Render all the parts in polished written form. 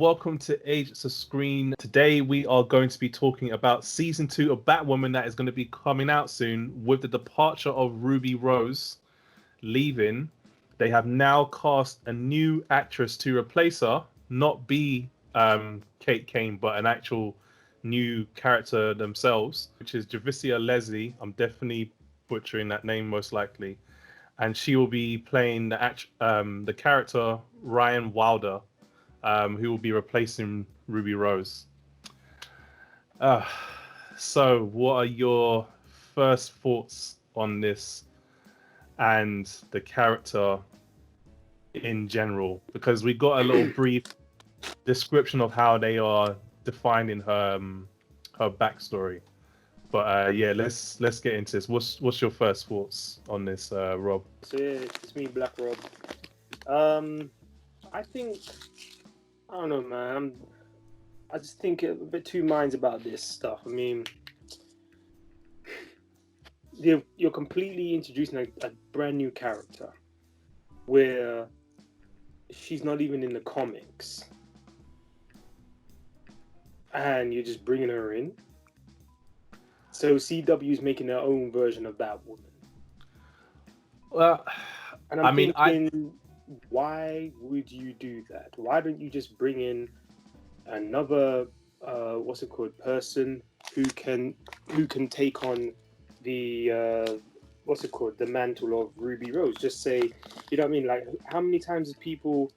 welcome to Agents of Screen. Today we are going to be talking about season 2 of Batwoman that is going to be coming out soon. With the departure of Ruby Rose leaving, they have now cast a new actress to replace her, not be Kane, but an actual new character themselves, which is Javicia Leslie. I'm definitely butchering that name most likely. And she will be playing the character Ryan Wilder, who will be replacing Ruby Rose. So, what are your first thoughts on this and the character in general? Because we got a little brief description of how they are defining her backstory. But yeah, let's get into this. What's your first thoughts on this, Rob? So yeah, it's me, Black Rob. I think I don't know, man. I just think a bit two minds about this stuff. I mean, you're completely introducing a brand new character where she's not even in the comics, and you're just bringing her in. So CW is making their own version of Batwoman. Well, and I'm thinking, why would you do that? Why don't you just bring in another person who can take on the the mantle of Ruby Rose? Just say, you know what I mean? Like, how many times have people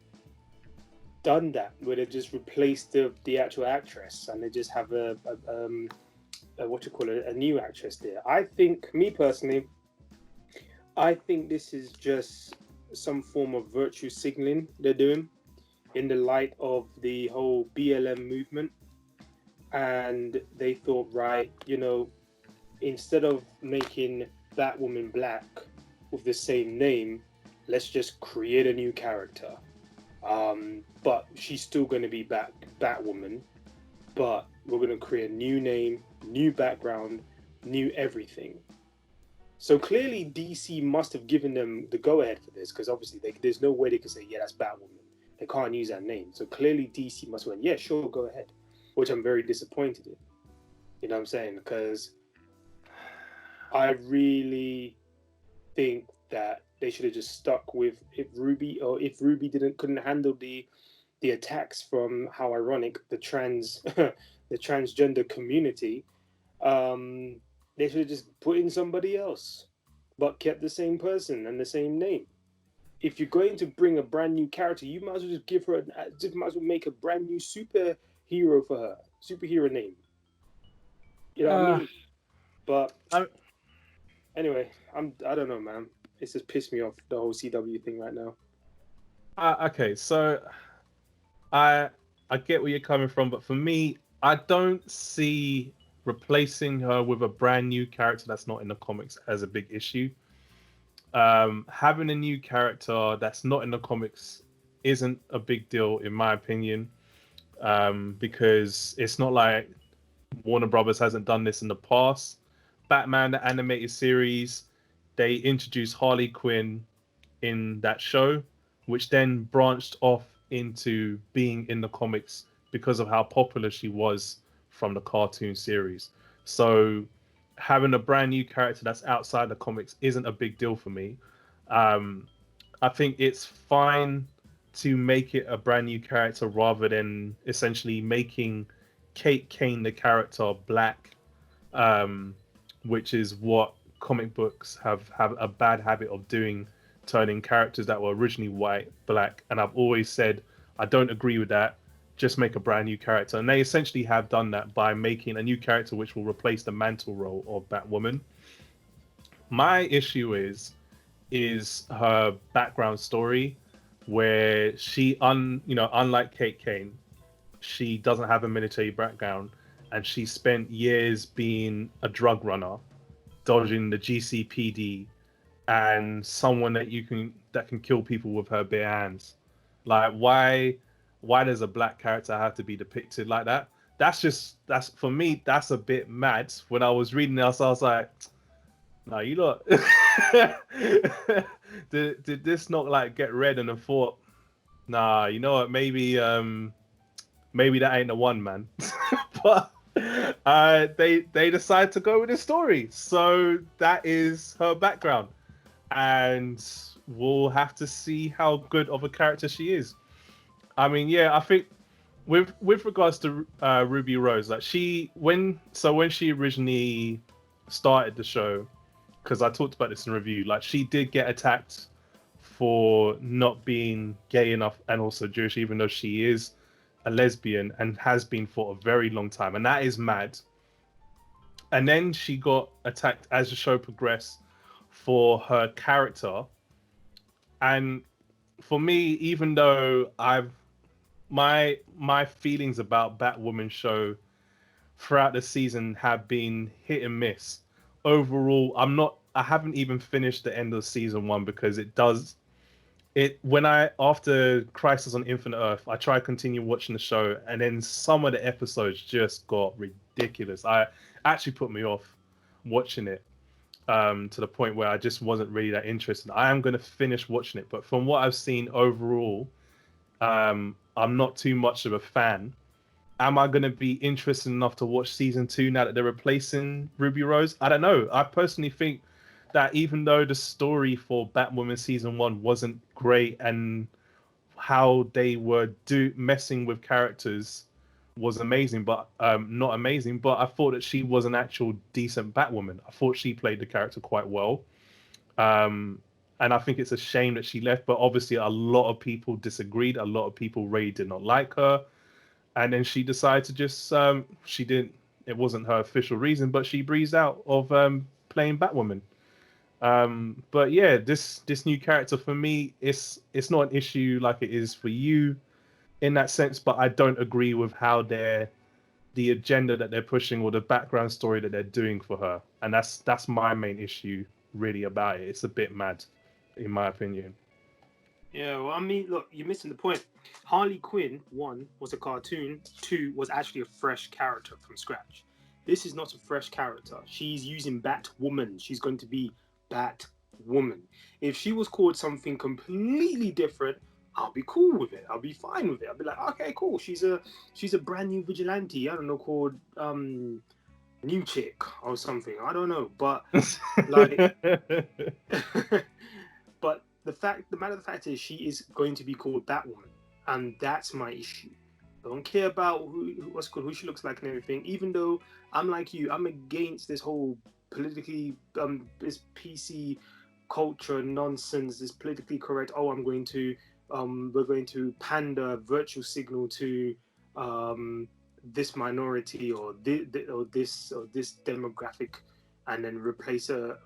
done that where they just replaced the actual actress and they just have a new actress there? I think, me personally, I think this is just some form of virtue signaling they're doing in the light of the whole BLM movement. And they thought, right, instead of making Batwoman black with the same name, let's just create a new character. But she's still going to be Batwoman, but we're going to create a new name, new background, new everything. So clearly DC must have given them the go-ahead for this, because obviously there's no way they could say, yeah, that's Batwoman. They can't use that name. So clearly DC must have went, yeah, sure, go ahead. Which I'm very disappointed in. You know what I'm saying? Because I really think that they should have just stuck with if Ruby couldn't handle the attacks from, how ironic, the transgender community, they should have just put in somebody else, but kept the same person and the same name. If you're going to bring a brand new character, you might as well just might as well make a brand new superhero for her, superhero name. You know what I mean? But anyway, I don't know, man. It's just pissed me off, the whole CW thing right now. Okay, so I get where you're coming from, but for me, I don't see replacing her with a brand new character that's not in the comics as a big issue. Having a new character that's not in the comics isn't a big deal, in my opinion, because it's not like Warner Brothers hasn't done this in the past. Batman, the animated series, they introduced Harley Quinn in that show, which then branched off into being in the comics because of how popular she was from the cartoon series. So having a brand new character that's outside the comics isn't a big deal for me. I think it's fine to make it a brand new character rather than essentially making Kane the character black, which is what comic books have a bad habit of doing, turning characters that were originally white black. And I've always said I don't agree with that. Just make a brand new character, and they essentially have done that by making a new character which will replace the mantle role of Batwoman. My issue is her background story, where she unlike Kane, she doesn't have a military background, and she spent years being a drug runner, dodging the GCPD, and someone that can kill people with her bare hands. Like, why does a black character have to be depicted like that? That's for me, that's a bit mad. When I was reading this, I was like, no, you lot did this not like get read and then thought, nah, you know what, maybe maybe that ain't the one, man. But they decide to go with the story, so that is her background, and we'll have to see how good of a character she is. I mean, yeah, I think with regards to Ruby Rose, like when she originally started the show, because I talked about this in review, like she did get attacked for not being gay enough and also Jewish, even though she is a lesbian and has been for a very long time, and that is mad. And then she got attacked as the show progressed for her character, and for me, even though my feelings about Batwoman show throughout the season have been hit and miss. Overall, I haven't even finished the end of season one because when I after Crisis on Infinite Earth, I tried to continue watching the show, and then some of the episodes just got ridiculous. I actually put me off watching it to the point where I just wasn't really that interested. I am going to finish watching it, but from what I've seen overall, I'm not too much of a fan. Am I going to be interested enough to watch season two now that they're replacing Ruby Rose? I don't know. I personally think that even though the story for Batwoman season one wasn't great and how they were messing with characters was amazing, but not amazing. But I thought that she was an actual decent Batwoman. I thought she played the character quite well. And I think it's a shame that she left. But obviously, a lot of people disagreed. A lot of people really did not like her. And then she decided to just she didn't. It wasn't her official reason, but she breezed out of playing Batwoman. But yeah, this new character for me, it's not an issue like it is for you in that sense, but I don't agree with how the agenda that they're pushing or the background story that they're doing for her, and that's my main issue really about it. It's a bit mad, in my opinion. Yeah, well, I mean, look, you're missing the point. Harley Quinn, one, was a cartoon, two, was actually a fresh character from scratch. This is not a fresh character. She's using Batwoman. She's going to be Batwoman. If she was called something completely different, I'll be cool with it. I'll be fine with it. I'll be like, okay, cool. She's a brand new vigilante. I don't know, called New Chick or something. I don't know, but like, but the matter of the fact is, she is going to be called Batwoman, and that's my issue. I don't care about who she looks like and everything. Even though I'm like you, I'm against this whole politically this PC culture nonsense, this politically correct. Oh, we're going to pander virtual signal to this minority or this demographic, and then replace a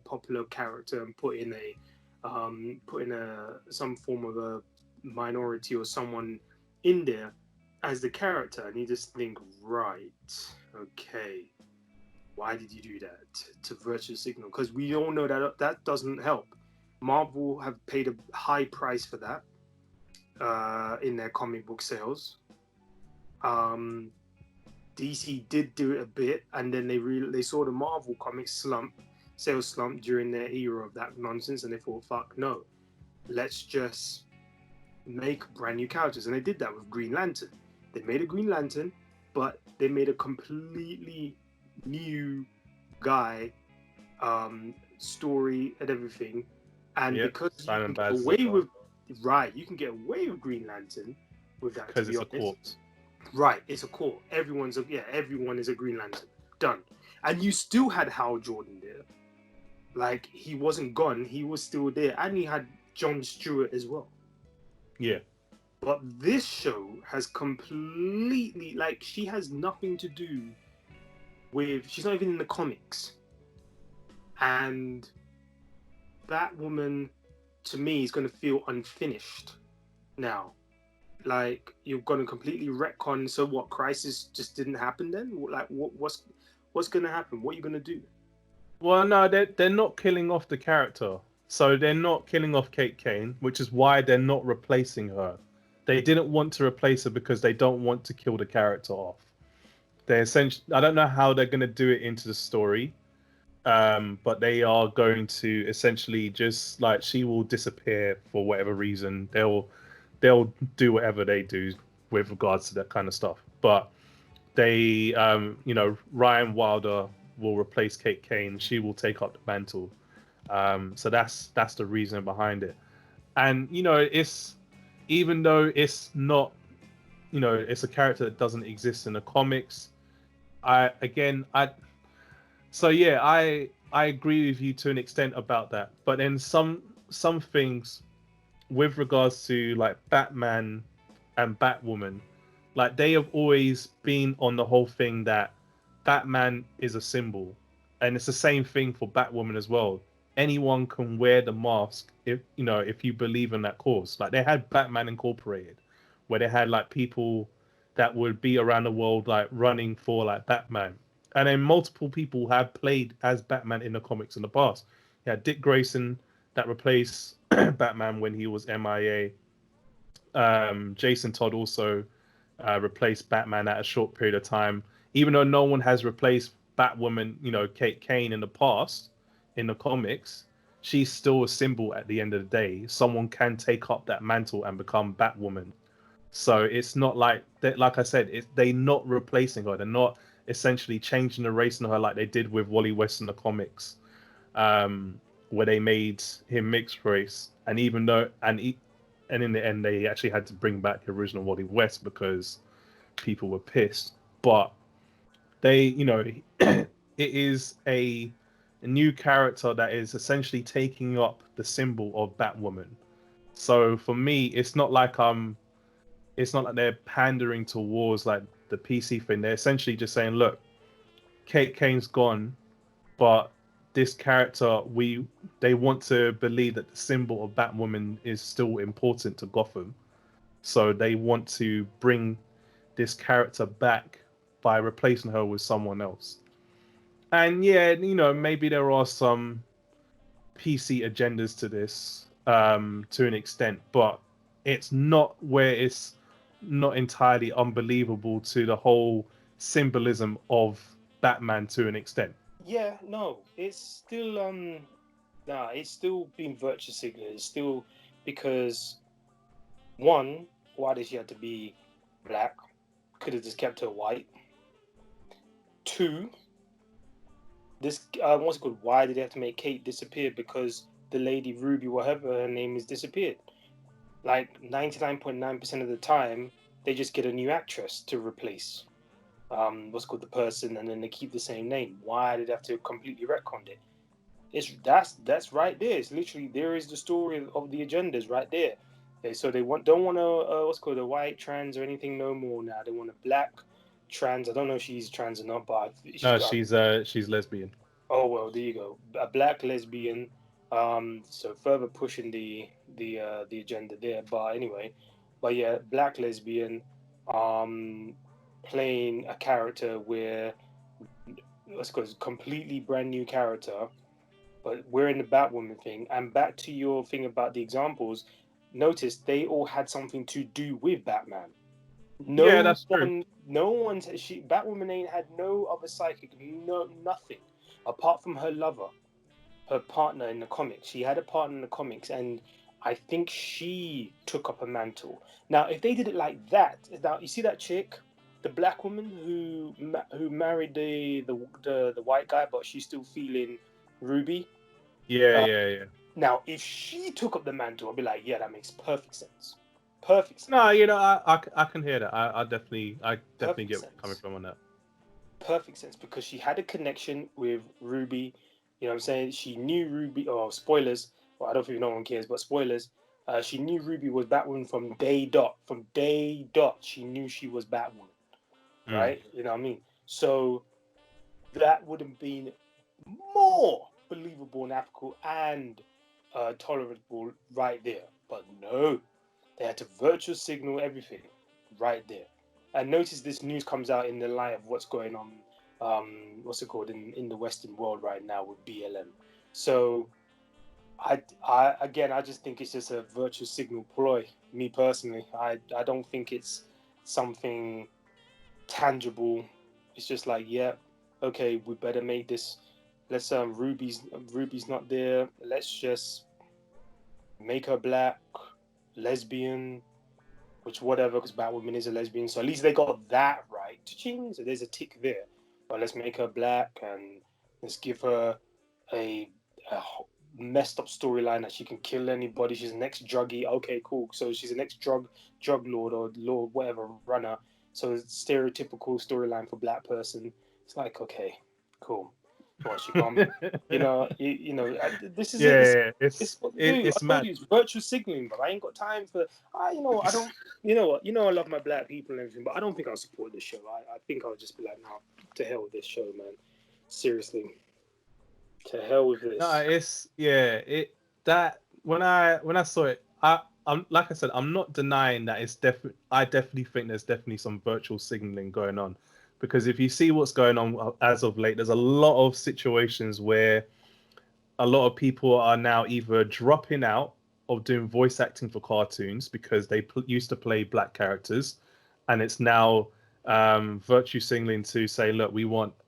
popular character and put in a some form of a minority or someone in there as the character, and you just think, right, okay, why did you do that to virtue signal? Because we all know that that doesn't help. Marvel have paid a high price for that in their comic book sales. um DC did do it a bit, and then they saw the Marvel comics sales slump during their era of that nonsense, and they thought, fuck no, let's just make brand new characters. And they did that with Green Lantern. They made a Green Lantern, but they made a completely new guy, story and everything. And Yep, because you Simon can get Baz away with you can get away with Green Lantern with that, to because be it's a honest. corpse. Right, it's a core. Everyone is a Green Lantern. Done. And you still had Hal Jordan there. Like, he wasn't gone, he was still there. And he had John Stewart as well. Yeah, But this show has completely, like, she has nothing to do with, she's not even in the comics. And Batwoman, to me, is going to feel unfinished now. Like, you're going to completely retcon. So what? Crisis just didn't happen then? Like, what's going to happen? What are you going to do? well, no, they're not killing off the character, so they're not killing off Kane, which is why they're not replacing her. They didn't want to replace her because they don't want to kill the character off. They essentially, I don't know how they're going to do it into the story, but they are going to essentially just like she will disappear for whatever reason. They'll do whatever they do with regards to that kind of stuff. But they, Ryan Wilder will replace Kate Kane. She will take up the mantle. So that's the reason behind it. And it's, even though it's not, it's a character that doesn't exist in the comics. I again I So yeah, I agree with you to an extent about that. But then some things with regards to like Batman and Batwoman, like they have always been on the whole thing that Batman is a symbol, and it's the same thing for Batwoman as well. Anyone can wear the mask if you believe in that cause. Like they had Batman Incorporated, where they had like people that would be around the world like running for like Batman, and then multiple people have played as Batman in the comics in the past. You had Dick Grayson that replaced Batman when he was MIA. Jason Todd also replaced Batman at a short period of time. Even though no one has replaced Batwoman, Kate Kane in the past in the comics, she's still a symbol at the end of the day. Someone can take up that mantle and become Batwoman. So it's not like that. Like I said, they're not replacing her. They're not essentially changing the race on her like they did with Wally West in the comics, where they made him mixed race. And even though and in the end they actually had to bring back the original Wally West because people were pissed. But they, it is a new character that is essentially taking up the symbol of Batwoman. So for me, it's not like they're pandering towards like the PC thing. They're essentially just saying, look, Kate Kane's gone, but this character, they want to believe that the symbol of Batwoman is still important to Gotham. So they want to bring this character back by replacing her with someone else. And yeah, maybe there are some PC agendas to this to an extent, but it's not where it's not entirely unbelievable to the whole symbolism of Batman to an extent. Yeah, no, it's still nah, it's still being virtue signaling. It's still because one, why does she have to be black? Could have just kept her white. Two, this what's it called? Why did they have to make Kate disappear? Because the lady Ruby, whatever her name is, disappeared. Like 99.9% of the time, they just get a new actress to replace what's called the person, and then they keep the same name. Why did they have to completely retcon it? That's right there. It's literally there is the story of the agendas right there. Okay, so they don't want a what's called a white trans or anything no more now. They want a black trans. I don't know if she's trans or not, but she's No, got. she's lesbian. Oh well, there you go. A black lesbian. So further pushing the agenda there. But anyway, but yeah, black lesbian. Um, playing a character where let's go completely brand new character, but we're in the Batwoman thing. And back to your thing about the examples, notice they all had something to do with Batman. Yeah, that's true. No one. Batwoman ain't had no other psychic, no nothing, apart from her lover, her partner in the comics. She had a partner in the comics, and I think she took up a mantle. Now, if they did it like that, now you see that chick, the black woman who married the white guy, but she's still feeling Ruby. Yeah, Uh, yeah, yeah. Now, if she took up the mantle, I'd be like, yeah, that makes perfect sense. Perfect sense. No, I can hear that. I definitely Perfect get where you're coming sense. from on that. Perfect sense because she had a connection with Ruby. You know what I'm saying? She knew Ruby, or spoilers, well, I don't think no one cares, but spoilers. She knew Ruby was Batwoman from day dot. From day dot, she knew she was Batwoman, Mm. right? You know what I mean? So that would have been more believable and ethical and tolerable right there. But no, they had to virtual signal everything right there. And notice this news comes out in the light of what's going on, what's it called, in the Western world right now with BLM. So I just think it's just a virtual signal ploy. Me personally, I don't think it's something tangible. It's just like, yeah, okay, we better make this. Let's Ruby's not there. Let's just make her black, lesbian, which whatever, because Batwoman is a lesbian, so at least they got that right. Cha-ching! So there's a tick there. But let's make her black and let's give her a messed up storyline that she can kill anybody. She's an ex druggie. Okay, cool. So she's an ex drug lord or lord whatever runner. So it's stereotypical storyline for black person. It's like, okay, cool. What she gone? This is it. This, Yeah, it's what they do. it's I told mad. you it's virtual signaling, but I ain't got time for. I don't. You know what? I love my black people and everything, but I don't think I'll support this show. I think I'll just be like, no, to hell with this show, man. Seriously, to hell with No, this. it's it that when I saw it, I'm like I said, I'm not denying that it's definitely. I definitely think there's definitely some virtual signaling going on, because if you see what's going on as of late, there's a lot of situations where a lot of people are now either dropping out of doing voice acting for cartoons because they used to play black characters, and it's now virtue signaling to say, look,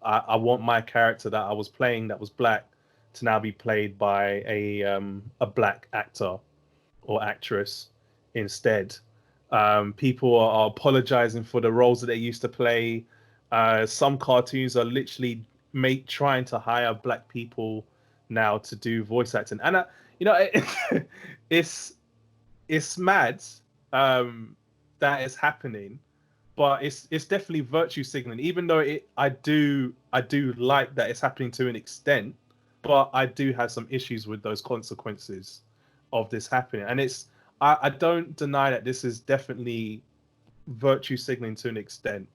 I want my character that I was playing that was black to now be played by a black actor or actress instead. People are apologizing for the roles that they used to play. Some cartoons are literally trying to hire black people now to do voice acting, and it's it's mad that is happening, but it's definitely virtue signaling. Even though I do like that it's happening to an extent, but I do have some issues with those consequences of this happening. And I don't deny that this is definitely virtue signaling to an extent.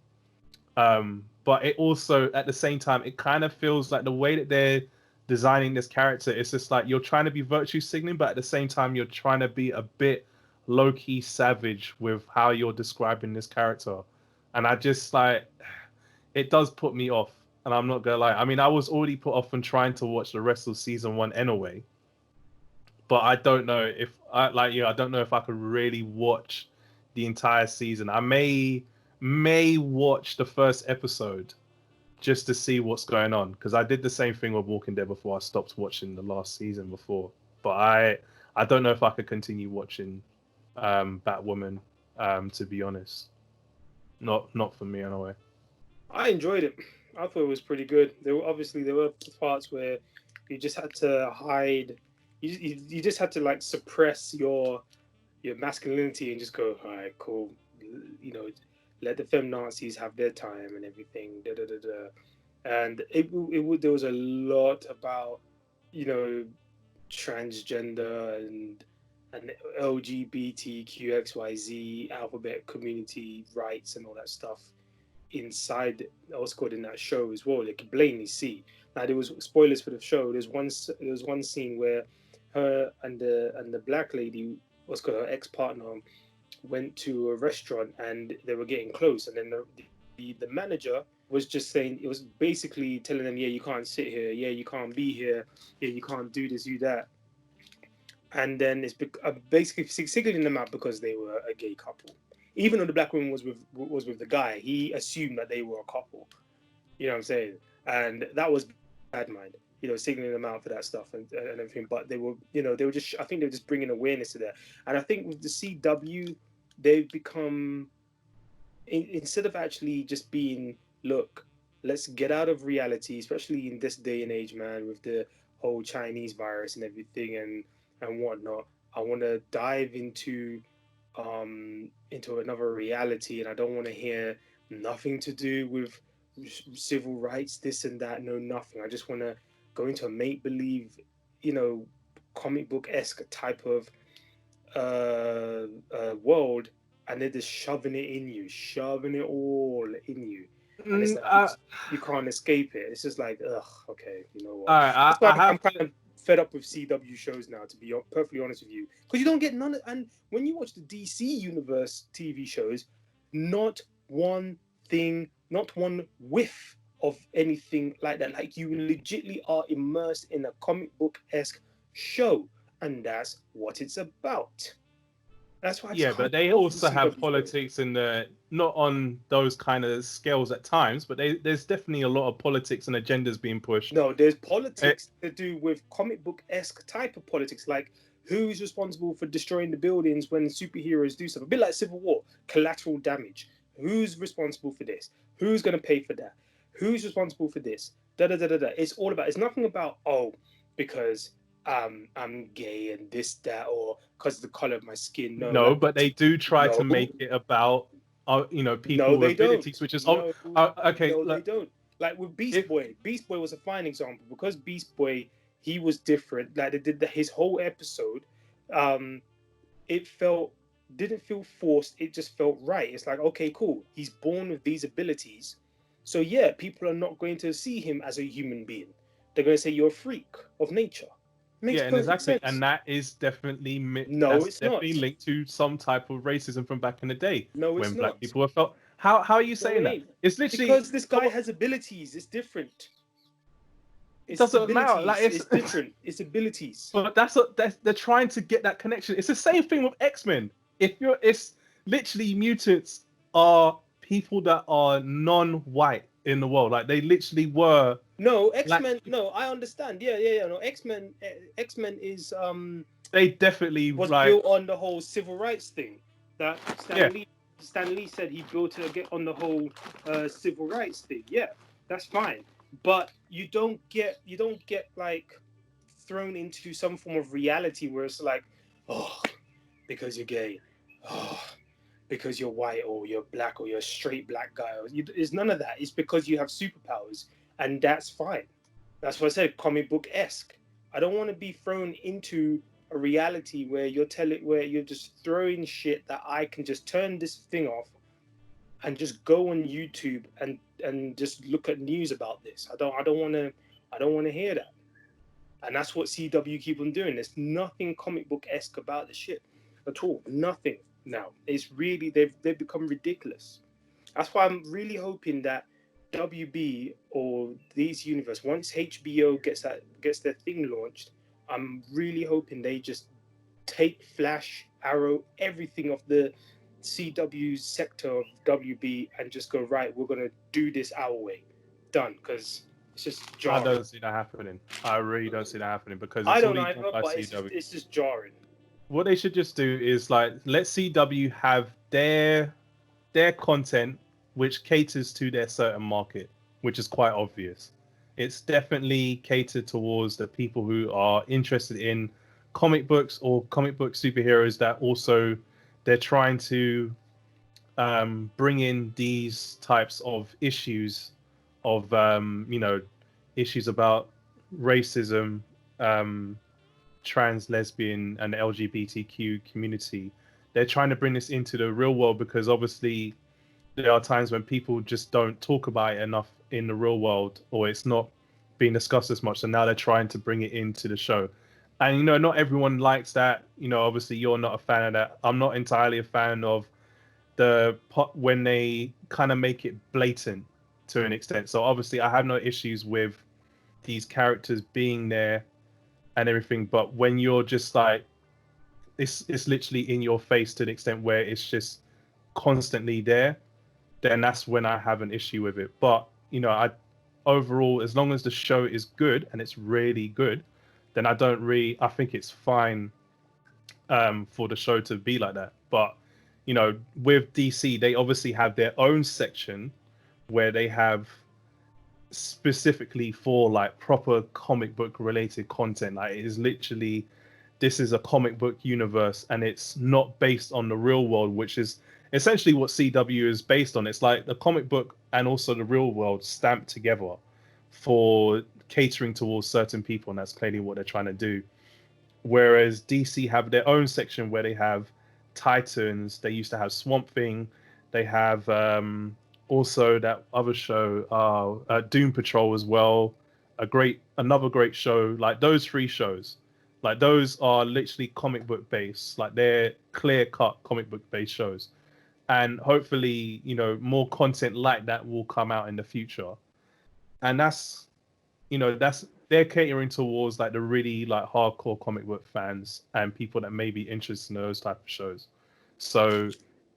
But it also at the same time it kind of feels like the way that they're designing this character, it's just like you're trying to be virtue signaling, but at the same time you're trying to be a bit low key savage with how you're describing this character. And I just like it does put me off. And I'm not gonna lie. I mean, I was already put off from trying to watch the rest of season one anyway. But I don't know if I don't know if I could really watch the entire season. I may watch the first episode just to see what's going on, because I did the same thing with Walking Dead before I stopped watching the last season before. But I don't know if I could continue watching Batwoman, to be honest. Not for me anyway. I enjoyed it. I thought it was pretty good. There were parts where you just had to hide. You just had to like suppress your masculinity and just go, all right, cool. You know, let the feminazis have their time and everything. Da, da, da, da. And there was a lot about, you know, transgender and LGBTQXYZ alphabet community rights and all that stuff inside what's called in that show as well. They could blatantly see. Now there was spoilers for the show. There was one scene where her and the black lady, what's called her ex partner, went to a restaurant and they were getting close, and then the manager was just saying, it was basically telling them, yeah, you can't sit here, yeah, you can't be here, yeah, you can't do this, do that, and then it's basically signaling them out because they were a gay couple. Even though the black woman was with the guy, he assumed that they were a couple. You know what I'm saying? And that was bad mind. Signaling them out for that stuff and everything. But they were just. I think they were just bringing awareness to that. And I think with the CW, they've become, instead of actually just being, look, let's get out of reality, especially in this day and age, man, with the whole Chinese virus and everything and whatnot. I want to dive into another reality, and I don't want to hear nothing to do with civil rights, this and that. No, nothing. I just want to go into a make believe, you know, comic book esque type of world, and they're just shoving it in you, shoving it all in you, and it's Mm, like uh, you can't escape it. It's just like, ugh, okay, you know all what? right, That's why I I'm have kind of fed up with CW shows now, to be perfectly honest with you, because you don't get none of, and when you watch the DC universe TV shows, not one thing, not one whiff of anything like that. Like, you legitly are immersed in a comic book esque show, and that's what it's about. That's why I just yeah, can't but they go for the also have CW shows. politics in the not on those kind of scales at times, but there's definitely a lot of politics and agendas being pushed. No, there's Eh, politics to do with comic book esque type of politics, like Who's responsible for destroying the buildings when superheroes do stuff? A bit like Civil War, collateral damage. Who's responsible for this? Who's going to pay for that? Who's responsible for this? Da da da da da. It's all about. It's nothing about because I'm gay and this that or because of the color of my skin. No, No, like but they do try to no, make it about, no, people with they don't. abilities, which is No, okay. no, they Look, don't. Like with Beast if Boy, Beast Boy was a fine example because Beast Boy he was different. Like they did his whole episode. Um, it didn't feel forced. It just felt right. It's like okay, cool. He's born with these abilities, so yeah, people are not going to see him as a human being. They're going to say you're a freak of nature. Makes yeah, and perfect exactly, sense. and that is definitely No, that's it's not. definitely linked to some type of racism from back in the day No, it's when black not. people were felt. How are you No, saying it that? ain't. It's literally Because this come guy on, has abilities. It's different. it It's doesn't matter. Like abilities. it's It's different. It's abilities. but that's what they're trying to get that connection. It's the same thing with X-Men. It's literally mutants are people that are non-white in the world. Like they literally were No, X black. Men. No, I understand. Yeah, yeah, yeah. No, X Men. X Men is They definitely was like built on the whole civil rights thing that yeah. Stan Lee said he built to get on the whole civil rights thing. Yeah, that's fine. But you don't get like thrown into some form of reality where it's like, oh, because you're gay, oh, because you're white or you're black or you're a straight black guy. It's none of that. It's because you have superpowers, and that's fine. That's what I said, comic book esque. I don't want to be thrown into a reality where you're just throwing shit that I can just turn this thing off and just go on YouTube and just look at news about this. I don't want to hear that. And that's what CW keep on doing. There's nothing comic book esque about the shit at all. Nothing now. It's really they've become ridiculous. That's why I'm really hoping that WB or these universe once HBO gets their thing launched, I'm really hoping they just take Flash, Arrow, everything of the CW sector of WB and just go right. We're gonna do this our way, done. Because it's just I jarring. don't see that happening. I really don't see that happening because I it's don't already done either, by but CW. it's just jarring. What they should just do is like let CW have their content which caters to their certain market, which is quite obvious. It's definitely catered towards the people who are interested in comic books or comic book superheroes that also they're trying to bring in these types of issues of issues about racism, um, trans, lesbian, and LGBTQ community. They're trying to bring this into the real world because obviously there are times when people just don't talk about it enough in the real world, or it's not being discussed as much. So now they're trying to bring it into the show. And not everyone likes that. Obviously you're not a fan of that. I'm not entirely a fan of the pot when they kind of make it blatant to an extent. So obviously I have no issues with these characters being there and everything, but when you're just like it's literally in your face to the extent where it's just constantly there, then that's when I have an issue with it. But I overall, as long as the show is good and it's really good, then I think it's fine for the show to be like that. But with DC, they obviously have their own section where they have specifically for like proper comic book related content. Like it is literally this is a comic book universe and it's not based on the real world, which is essentially what CW is based on. It's like the comic book and also the real world stamped together for catering towards certain people, and that's clearly what they're trying to do. Whereas DC have their own section where they have Titans, they used to have Swamp Thing, they have also that other show, Doom Patrol as well. Another great show. Like those three shows, like those are literally comic book based. Like they're clear cut comic book based shows, and hopefully more content like that will come out in the future. And that's they're catering towards like the really like hardcore comic book fans and people that may be interested in those type of shows. So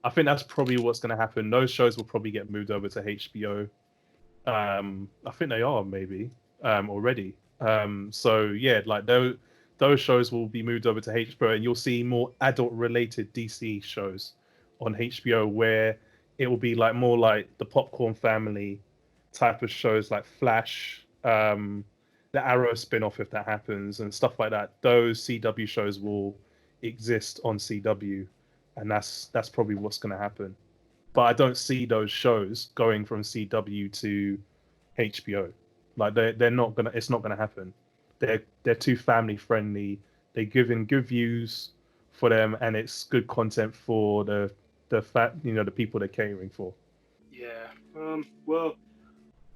I think that's probably what's going to happen. Those shows will probably get moved over to HBO. I think they are maybe already. So yeah, like those shows will be moved over to HBO, and you'll see more adult-related DC shows on HBO, where it will be like more like the Popcorn Family type of shows, like Flash, the Arrow spin-off, if that happens, and stuff like that. Those CW shows will exist on CW, and that's probably what's going to happen. But I don't see those shows going from CW to HBO. Like they're not gonna. It's not gonna happen. They're too family friendly. They give in good views for them, and it's good content for the people they're catering for. Yeah. Well,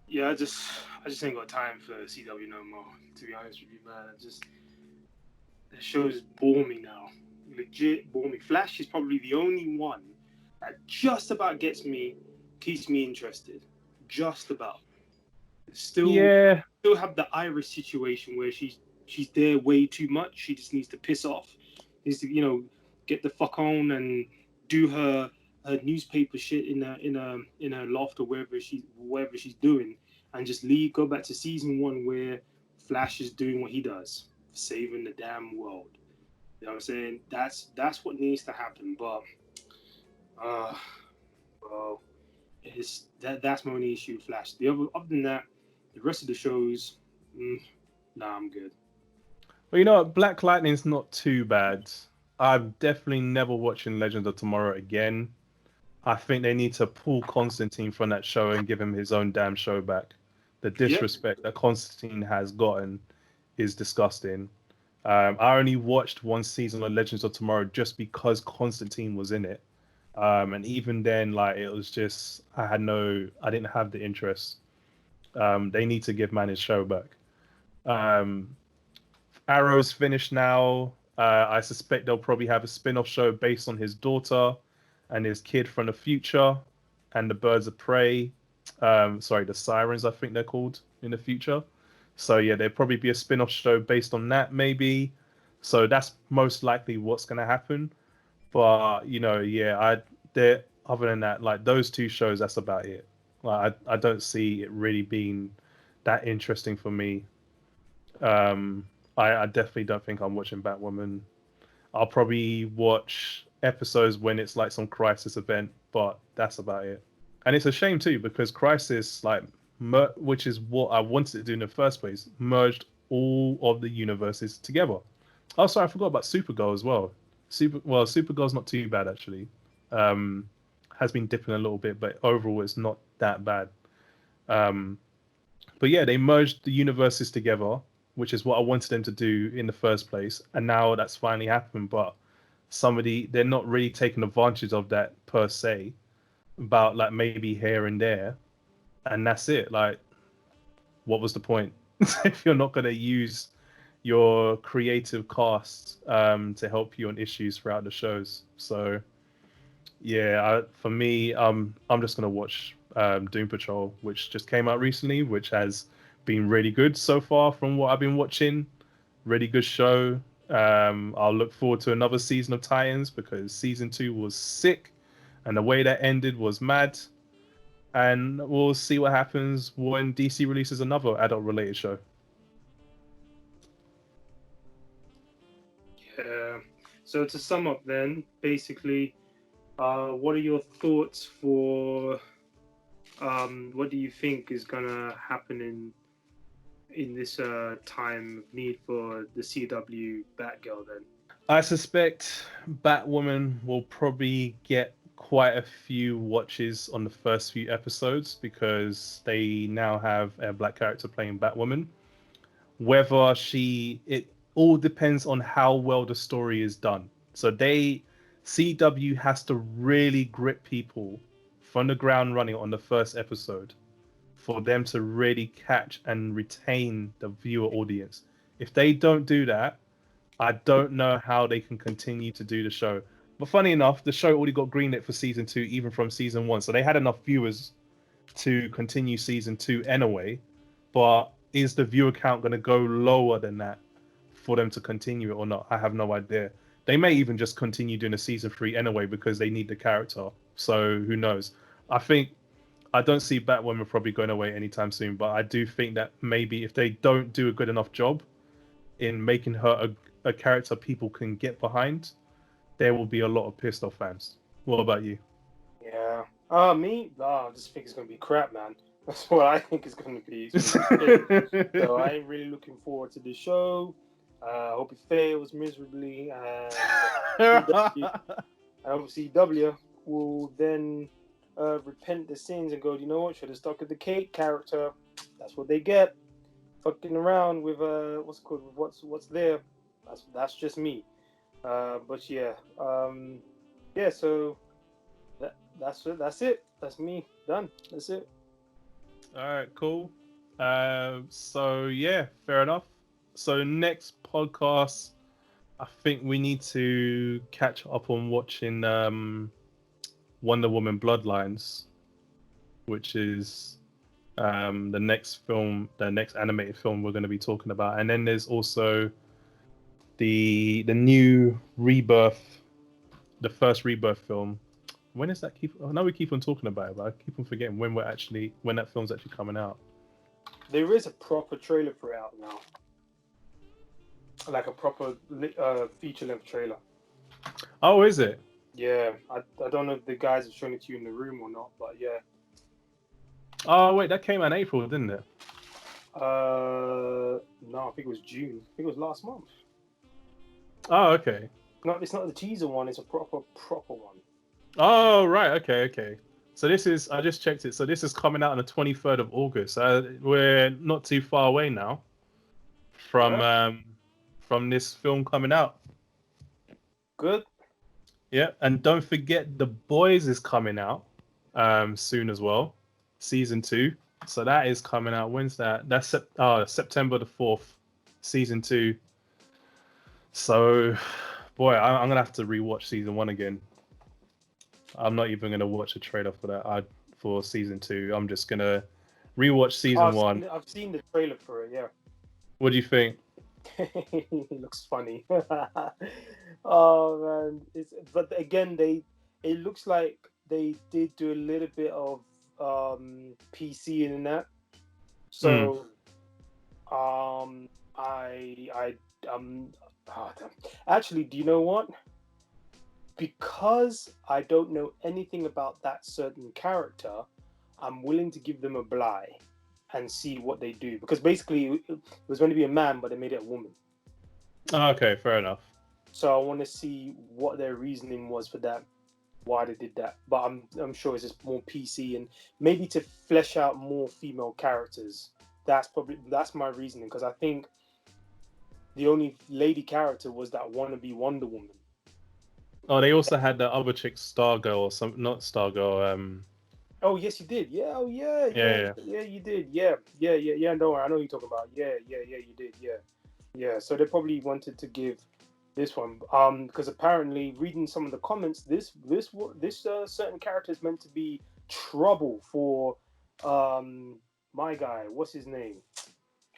yeah. I just ain't got time for CW no more. To be honest with you, man. The shows bore me now. Legit bore me. Flash is probably the only one that just about keeps me interested. Just about. Still, Yeah, still have the Iris situation where she's there way too much. She just needs to piss off. Needs to get the fuck on and do her newspaper shit in her loft or wherever she's doing, and just leave. Go back to season one where Flash is doing what he does, saving the damn world. You know what I'm saying? That's what needs to happen. But uh, well, that's my only issue with Flash. Other than that, the rest of the shows, nah, I'm good. well, you know what? Black Lightning's not too bad. I'm definitely never watching Legends of Tomorrow again. I think they need to pull Constantine from that show and give him his own damn show back. The Yep. disrespect that Constantine has gotten is disgusting. I only watched one season of Legends of Tomorrow just because Constantine was in it. And even then, like it was just I didn't have the interest. They need to give man his show back. Um, Arrow's finished now. I suspect they'll probably have a spin-off show based on his daughter and his kid from the future, and the Birds of Prey. Sorry, the Sirens, I think they're called in the future. So yeah, there'll probably be a spin-off show based on that, maybe. So that's most likely what's going to happen. But yeah, other than that, like those two shows, that's about it. Like I don't see it really being that interesting for me. Um, I definitely don't think I'm watching Batwoman. I'll probably watch episodes when it's like some crisis event, but that's about it. And it's a shame too because Crisis, like, which is what I wanted to do in the first place, merged all of the universes together. Oh, sorry, I forgot about Supergirl as well. Supergirl's not too bad actually. Um, has been dipping a little bit, but overall it's not that bad. Um, but yeah, they merged the universes together, which is what I wanted them to do in the first place, and now that's finally happened. But they're not really taking advantage of that per se. About like maybe here and there, and that's it. Like, what was the point if you're not going to use your creative cast to help you on issues throughout the shows? So yeah, for me, I'm just gonna watch Doom Patrol, which just came out recently, which has been really good so far from what I've been watching. Really good show. I'll look forward to another season of Titans because season two was sick, and the way that ended was mad. And we'll see what happens when DC releases another adult-related show. Yeah. So to sum up, then, basically, what are your thoughts for what do you think is gonna happen in this time of need for the CW Batgirl then? I suspect Batwoman will probably get quite a few watches on the first few episodes because they now have a black character playing Batwoman. It all depends on how well the story is done. So CW has to really grip people from the ground running on the first episode for them to really catch and retain the viewer audience. If they don't do that, I don't know how they can continue to do the show. But funny enough, the show already got greenlit for season two, even from season one. So they had enough viewers to continue season two anyway. But is the viewer count going to go lower than that for them to continue it or not? I have no idea. They may even just continue doing a season three anyway because they need the character. So who knows? I think I don't see Batwoman probably going away anytime soon. But I do think that maybe if they don't do a good enough job in making her a character people can get behind, there will be a lot of pissed off fans. What about you? Yeah. Me? I just think it's gonna be crap, man. That's what I think it's gonna be. It's gonna be shit. So I ain't really looking forward to the show. I hope it fails miserably, and CW will then repent the sins and go, you know what? Should have stuck with the Kate character. That's what they get. Fucking around with what's it called? What's there? That's just me. But yeah, yeah. So that's it. That's it. That's me. Done. That's it. All right, cool. So yeah, fair enough. So next podcast, I think we need to catch up on watching Wonder Woman Bloodlines, which is the next film, the next animated film we're going to be talking about. And then there's also the new Rebirth, the first Rebirth film. When is that? I know we keep on talking about it, but I keep on forgetting when that film's actually coming out. There is a proper trailer for it out now, like a proper feature-length trailer. Oh, is it? Yeah, I don't know if the guys have shown it to you in the room or not, but yeah. Oh wait, that came out in April, didn't it? No, I think it was June. I think it was last month. Oh, okay. No, it's not the teaser one. It's a proper one. Oh, right. Okay. So this is, I just checked it. So this is coming out on the 23rd of August. We're not too far away now from this film coming out. Good. Yeah, and don't forget The Boys is coming out soon as well, season 2. So that is coming out. When's that? That's September the 4th, season 2. So, boy, I'm gonna have to rewatch season 1 again. I'm not even gonna watch a trailer for that. For season 2, I'm just gonna rewatch season 1. I've seen the trailer for it. Yeah. What do you think? It looks funny. Oh man, but again it looks like they did do a little bit of PC in that. So actually, do you know what? Because I don't know anything about that certain character, I'm willing to give them a bly and see what they do. Because basically, it was going to be a man, but they made it a woman. Okay, fair enough. So I want to see what their reasoning was for that, why they did that. But I'm sure it's just more PC and maybe to flesh out more female characters. That's my reasoning, because I think the only lady character was that wannabe Wonder Woman. Oh, they also had the other chick, Stargirl, or some, not Stargirl. Oh yes, you did. Yeah. Oh yeah. You did. Yeah. Don't worry, I know who you're talking about. Yeah. You did. Yeah. So they probably wanted to give this one, because apparently, reading some of the comments, this certain character is meant to be trouble for, my guy. What's his name?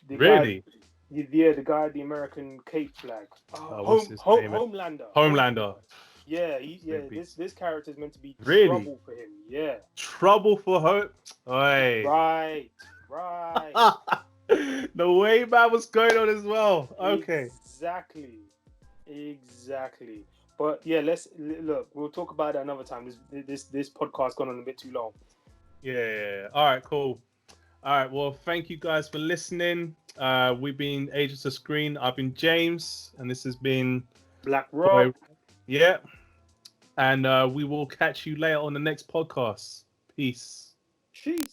Really? The guy at the American Cape flag. What's his name? Homelander. Yeah, this character is meant to be really? Trouble for him. Yeah. Trouble for her. Oi. Right. The way man was going on as well. Okay. Exactly. But yeah, look. We'll talk about it another time. This podcast gone on a bit too long. Yeah. All right. Cool. All right. Well, thank you guys for listening. We've been Agents of Screen. I've been James, and this has been Black Rock. Yeah. And we will catch you later on the next podcast. Peace. Jeez.